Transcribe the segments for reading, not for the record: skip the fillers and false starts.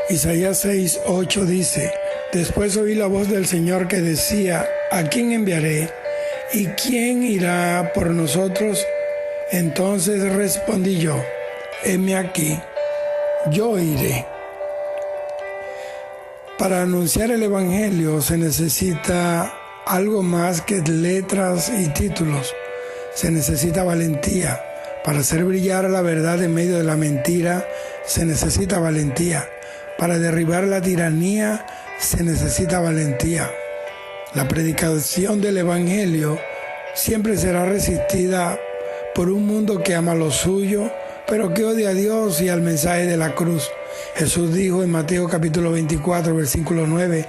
Isaías 6:8 dice: Después oí la voz del Señor que decía: ¿A quién enviaré? ¿Y quién irá por nosotros? Entonces respondí yo: heme aquí, yo iré. Para anunciar el Evangelio se necesita algo más que letras y títulos. Se necesita valentía. Para hacer brillar la verdad en medio de la mentira, se necesita valentía. Para derribar la tiranía, se necesita valentía. La predicación del Evangelio siempre será resistida por un mundo que ama lo suyo, pero que odia a Dios y al mensaje de la cruz. Jesús dijo en Mateo capítulo 24, versículo 9,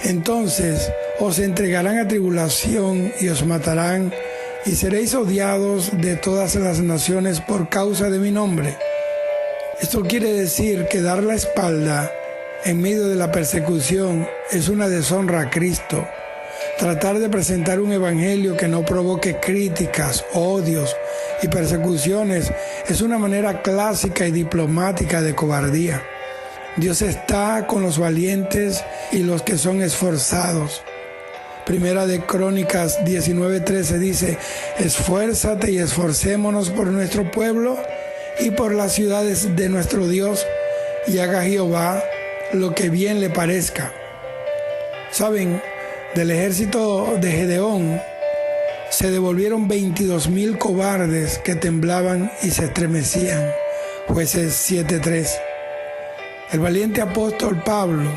entonces os entregarán a tribulación y os matarán, y seréis odiados de todas las naciones por causa de mi nombre. Esto quiere decir que dar la espalda en medio de la persecución es una deshonra a Cristo. Tratar de presentar un evangelio que no provoque críticas, odios y persecuciones es una manera clásica y diplomática de cobardía. Dios está con los valientes y los que son esforzados. Primera de Crónicas 19:13 dice: esfuérzate y esforcémonos por nuestro pueblo y por las ciudades de nuestro Dios, y haga Jehová lo que bien le parezca. Saben, del ejército de Gedeón se devolvieron 22,000 cobardes que temblaban y se estremecían. Jueces 7:3. El valiente apóstol Pablo,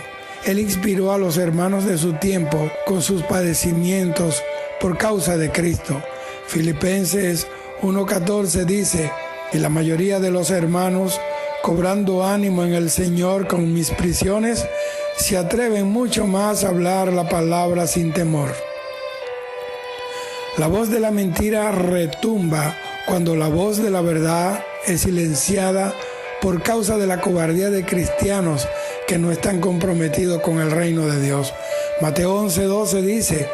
él inspiró a los hermanos de su tiempo con sus padecimientos por causa de Cristo. Filipenses 1:14 dice: y la mayoría de los hermanos, cobrando ánimo en el Señor con mis prisiones, se atreven mucho más a hablar la palabra sin temor. La voz de la mentira retumba cuando la voz de la verdad es silenciada por causa de la cobardía de cristianos que no están comprometidos con el reino de Dios. Mateo 11:12 dice: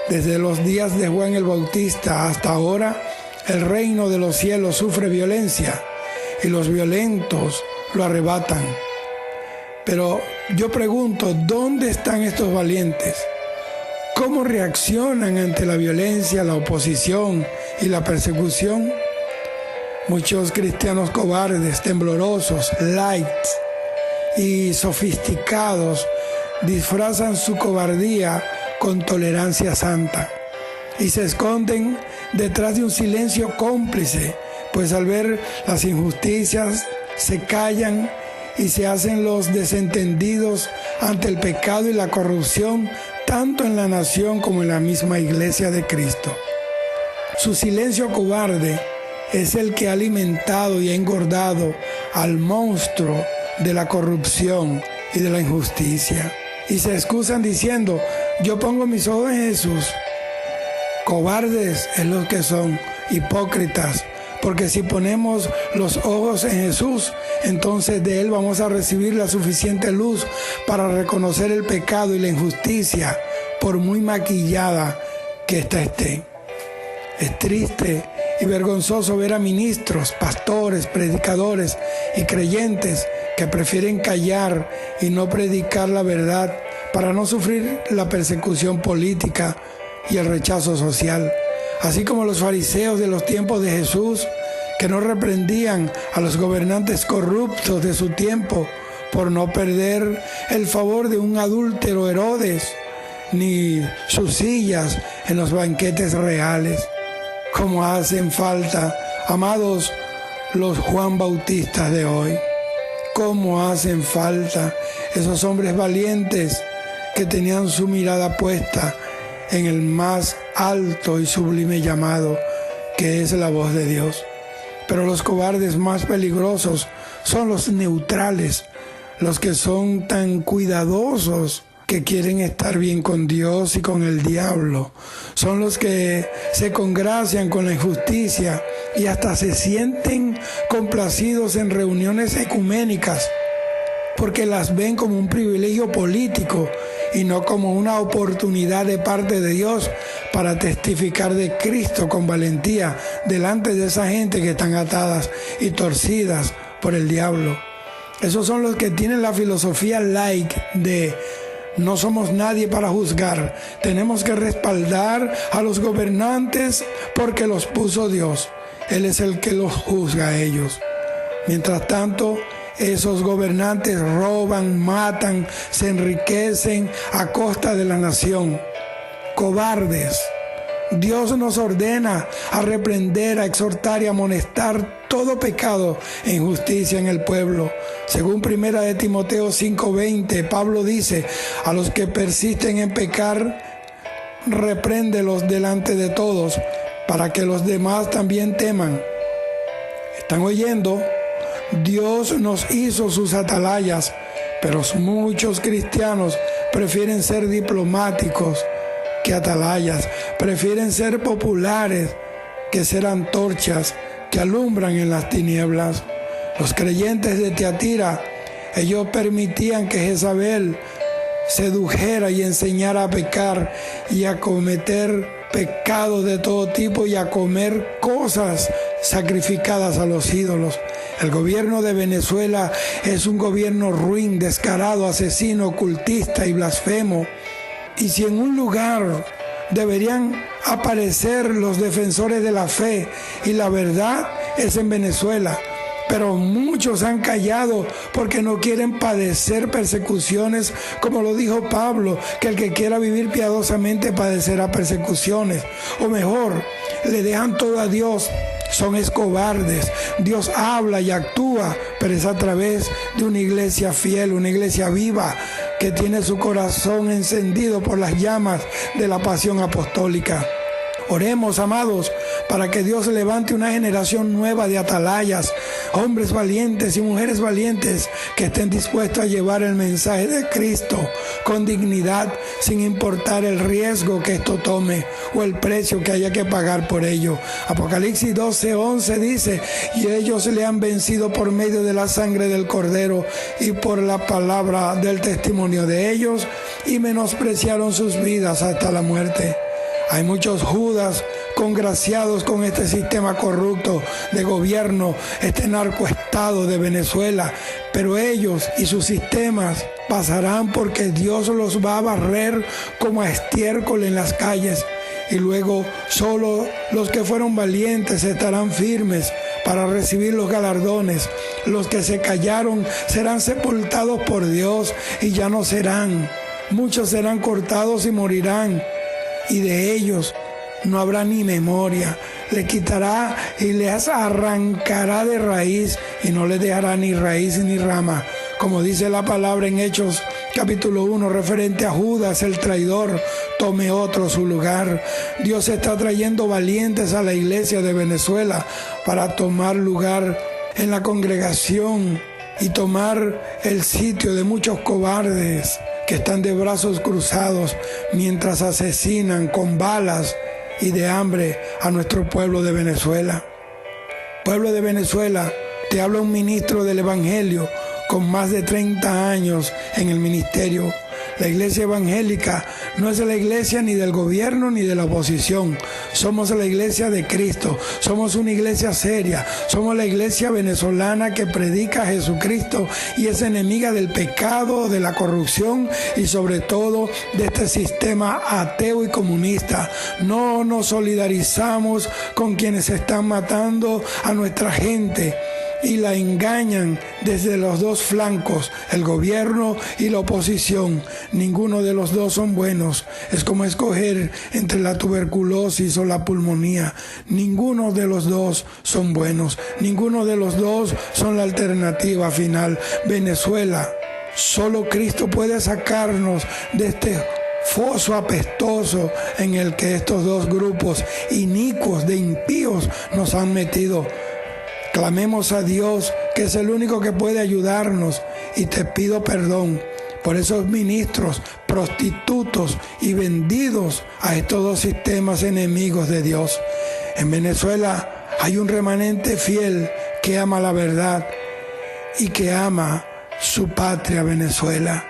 desde los días de Juan el Bautista hasta ahora, el reino de los cielos sufre violencia y los violentos lo arrebatan. Pero yo pregunto, ¿dónde están estos valientes? ¿Cómo reaccionan ante la violencia, la oposición y la persecución? Muchos cristianos cobardes, temblorosos, light y sofisticados disfrazan su cobardía con tolerancia santa y se esconden detrás de un silencio cómplice, pues al ver las injusticias se callan y se hacen los desentendidos ante el pecado y la corrupción, tanto en la nación como en la misma iglesia de Cristo. Su silencio cobarde es el que ha alimentado y ha engordado al monstruo de la corrupción y de la injusticia. Y se excusan diciendo: yo pongo mis ojos en Jesús. Cobardes es los que son, hipócritas, porque si ponemos los ojos en Jesús, entonces de Él vamos a recibir la suficiente luz para reconocer el pecado y la injusticia, por muy maquillada que ésta esté. Es triste y vergonzoso ver a ministros, pastores, predicadores y creyentes que prefieren callar y no predicar la verdad para no sufrir la persecución política y el rechazo social. Así como los fariseos de los tiempos de Jesús, que no reprendían a los gobernantes corruptos de su tiempo por no perder el favor de un adúltero Herodes, ni sus sillas en los banquetes reales. Como hacen falta, amados, los Juan Bautistas de hoy. Cómo hacen falta esos hombres valientes que tenían su mirada puesta en el más alto y sublime llamado, que es la voz de Dios. Pero los cobardes más peligrosos son los neutrales, los que son tan cuidadosos que quieren estar bien con Dios y con el diablo. Son los que se congracian con la injusticia y hasta se sienten complacidos en reuniones ecuménicas, porque las ven como un privilegio político y no como una oportunidad de parte de Dios para testificar de Cristo con valentía delante de esa gente que están atadas y torcidas por el diablo. Esos son los que tienen la filosofía laik de no somos nadie para juzgar. Tenemos que respaldar a los gobernantes porque los puso Dios. Él es el que los juzga a ellos. Mientras tanto, esos gobernantes roban, matan, se enriquecen a costa de la nación. Cobardes. Dios nos ordena a reprender, a exhortar y amonestar todo pecado e injusticia en el pueblo. Según 1 de Timoteo 5:20, Pablo dice, a los que persisten en pecar, repréndelos delante de todos, para que los demás también teman. ¿Están oyendo? Dios nos hizo sus atalayas, pero muchos cristianos prefieren ser diplomáticos que atalayas, prefieren ser populares que ser antorchas que alumbran en las tinieblas. Los creyentes de Tiatira, ellos permitían que Jezabel sedujera y enseñara a pecar y a cometer pecados de todo tipo y a comer cosas sacrificadas a los ídolos. El gobierno de Venezuela es un gobierno ruin, descarado, asesino, ocultista y blasfemo. Y si en un lugar deberían aparecer los defensores de la fe y la verdad, es en Venezuela. Pero muchos han callado porque no quieren padecer persecuciones, como lo dijo Pablo, que el que quiera vivir piadosamente padecerá persecuciones. O mejor, le dejan todo a Dios. Son cobardes. Dios habla y actúa, pero es a través de una iglesia fiel, una iglesia viva, que tiene su corazón encendido por las llamas de la pasión apostólica. Oremos, amados, para que Dios levante una generación nueva de atalayas, hombres valientes y mujeres valientes que estén dispuestos a llevar el mensaje de Cristo con dignidad, sin importar el riesgo que esto tome o el precio que haya que pagar por ello. Apocalipsis 12:11 dice, y ellos le han vencido por medio de la sangre del Cordero y por la palabra del testimonio de ellos, y menospreciaron sus vidas hasta la muerte. Hay muchos Judas congraciados con este sistema corrupto de gobierno, este narcoestado de Venezuela, pero ellos y sus sistemas pasarán porque Dios los va a barrer como a estiércol en las calles, y luego solo los que fueron valientes estarán firmes para recibir los galardones. Los que se callaron serán sepultados por Dios y ya no serán. Muchos serán cortados y morirán, y de ellos no habrá ni memoria. Le quitará y les arrancará de raíz y no les dejará ni raíz ni rama. Como dice la palabra en Hechos capítulo 1 referente a Judas el traidor, tome otro su lugar. Dios está trayendo valientes a la iglesia de Venezuela para tomar lugar en la congregación y tomar el sitio de muchos cobardes que están de brazos cruzados mientras asesinan con balas y de hambre a nuestro pueblo de Venezuela. Pueblo de Venezuela, te habla un ministro del Evangelio con más de 30 años en el ministerio. La iglesia evangélica no es la iglesia ni del gobierno ni de la oposición. Somos la iglesia de Cristo. Somos una iglesia seria. Somos la iglesia venezolana que predica a Jesucristo y es enemiga del pecado, de la corrupción y sobre todo de este sistema ateo y comunista. No nos solidarizamos con quienes están matando a nuestra gente y la engañan desde los dos flancos, el gobierno y la oposición. Ninguno de los dos son buenos. Es como escoger entre la tuberculosis o la pulmonía. Ninguno de los dos son buenos. Ninguno de los dos son la alternativa final. Venezuela, solo Cristo puede sacarnos de este foso apestoso en el que estos dos grupos inicuos de impíos nos han metido. Clamemos a Dios, que es el único que puede ayudarnos, y te pido perdón por esos ministros prostitutos y vendidos a estos dos sistemas enemigos de Dios. En Venezuela hay un remanente fiel que ama la verdad y que ama su patria Venezuela.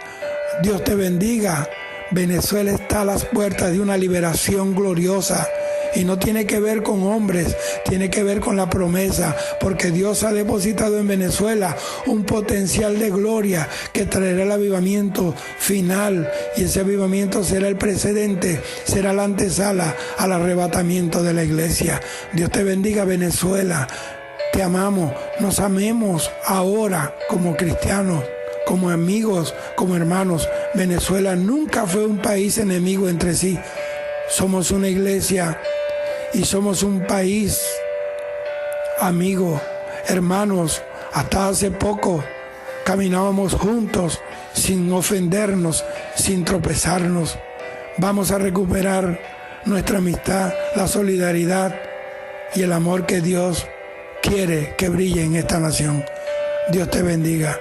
Dios te bendiga. Venezuela está a las puertas de una liberación gloriosa Y no tiene que ver con hombres, tiene que ver con la promesa, porque Dios ha depositado en Venezuela un potencial de gloria que traerá el avivamiento final, y ese avivamiento será el precedente, será la antesala al arrebatamiento de la iglesia. Dios te bendiga, Venezuela. Te amamos, nos amemos ahora como cristianos, como amigos, como hermanos. Venezuela nunca fue un país enemigo entre sí. Somos una iglesia y somos un país amigo, hermanos. Hasta hace poco caminábamos juntos sin ofendernos, sin tropezarnos. Vamos a recuperar nuestra amistad, la solidaridad y el amor que Dios quiere que brille en esta nación. Dios te bendiga.